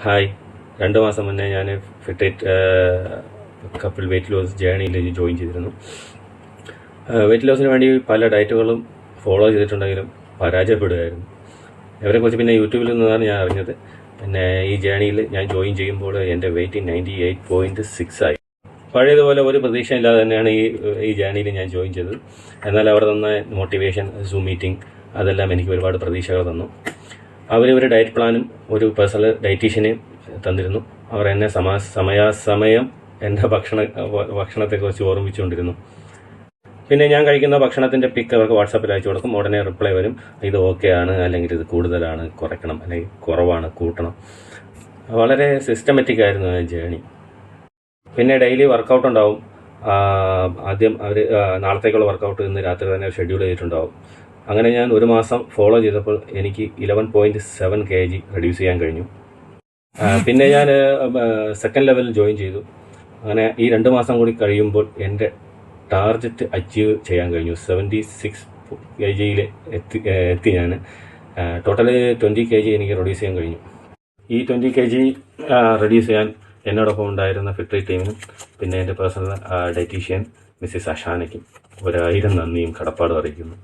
Hi, 2 മാസം മുന്നേ ഞാൻ ഫിറ്റേറ്റ് കപ്പിൾ വെയിറ്റ് ലോസ് ജേണിയിൽ ജോയിൻ ചെയ്തിരുന്നു. വെയിറ്റ് ലോസിന് വേണ്ടി പല ഡയറ്റുകളും ഫോളോ ചെയ്തിട്ടുണ്ടെങ്കിലും പരാജയപ്പെടുകയായിരുന്നു. ഇവരെക്കുറിച്ച് പിന്നെ യൂട്യൂബിൽ നിന്നാണ് ഞാൻ അറിഞ്ഞത്. പിന്നെ ഈ ജേണിയിൽ ഞാൻ ജോയിൻ ചെയ്യുമ്പോൾ എൻ്റെ വെയിറ്റ് 98.6 ആയി. പഴയതുപോലെ ഒരു പ്രതീക്ഷയില്ലാതെ തന്നെയാണ് ഈ ജേണിയിൽ ഞാൻ ജോയിൻ ചെയ്തത്. എന്നാൽ അവിടെ തന്ന മോട്ടിവേഷൻ, സൂം മീറ്റിംഗ്, അതെല്ലാം എനിക്ക് ഒരുപാട് പ്രതീക്ഷകൾ തന്നു. ഒരു ഡയറ്റ് പ്ലാനും ഒരു പേഴ്സണൽ ഡയറ്റീഷ്യനെയും തന്നിരുന്നു. അവർ എന്നെ സമയാസമയം എൻ്റെ ഭക്ഷണത്തെക്കുറിച്ച് ഓർമ്മിച്ചുകൊണ്ടിരുന്നു. പിന്നെ ഞാൻ കഴിക്കുന്ന ഭക്ഷണത്തിൻ്റെ പിക്ക് അവർക്ക് വാട്സാപ്പിൽ അയച്ചു കൊടുക്കും. ഉടനെ റിപ്ലൈ വരും, ഇത് ഓക്കെ ആണ്, അല്ലെങ്കിൽ ഇത് കൂടുതലാണ്, കുറയ്ക്കണം, അല്ലെങ്കിൽ കുറവാണ്, കൂട്ടണം. വളരെ സിസ്റ്റമാറ്റിക് ആയിരുന്നു ആ ജേണി. പിന്നെ ഡെയിലി വർക്കൗട്ട് ഉണ്ടാവും. ആദ്യം അവർ നാളത്തേക്കുള്ള വർക്കൗട്ട് ഇന്ന് രാത്രി തന്നെ ഷെഡ്യൂൾ ചെയ്തിട്ടുണ്ടാവും. അങ്ങനെ ഞാൻ 1 മാസം ഫോളോ ചെയ്തപ്പോൾ എനിക്ക് 11.7 kg റെഡ്യൂസ് ചെയ്യാൻ കഴിഞ്ഞു. പിന്നെ ഞാൻ സെക്കൻഡ് ലെവലിൽ ജോയിൻ ചെയ്തു. അങ്ങനെ ഈ 2 മാസം കൂടി കഴിയുമ്പോൾ എൻ്റെ ടാർഗറ്റ് അച്ചീവ് ചെയ്യാൻ കഴിഞ്ഞു. 76 kg എത്തി ഞാൻ. ടോട്ടല് 20 kg എനിക്ക് റെഡ്യൂസ് ചെയ്യാൻ കഴിഞ്ഞു. ഈ 20 kg റെഡ്യൂസ് ചെയ്യാൻ എന്നോടൊപ്പം ഉണ്ടായിരുന്ന ഫിറ്റ്നസ് ടീമിനും പിന്നെ എൻ്റെ പേഴ്സണൽ ഡയറ്റീഷ്യൻ മിസ്സിസ് അഷാനയ്ക്കും 1000 നന്ദിയും കടപ്പാടും അറിയിക്കുന്നു.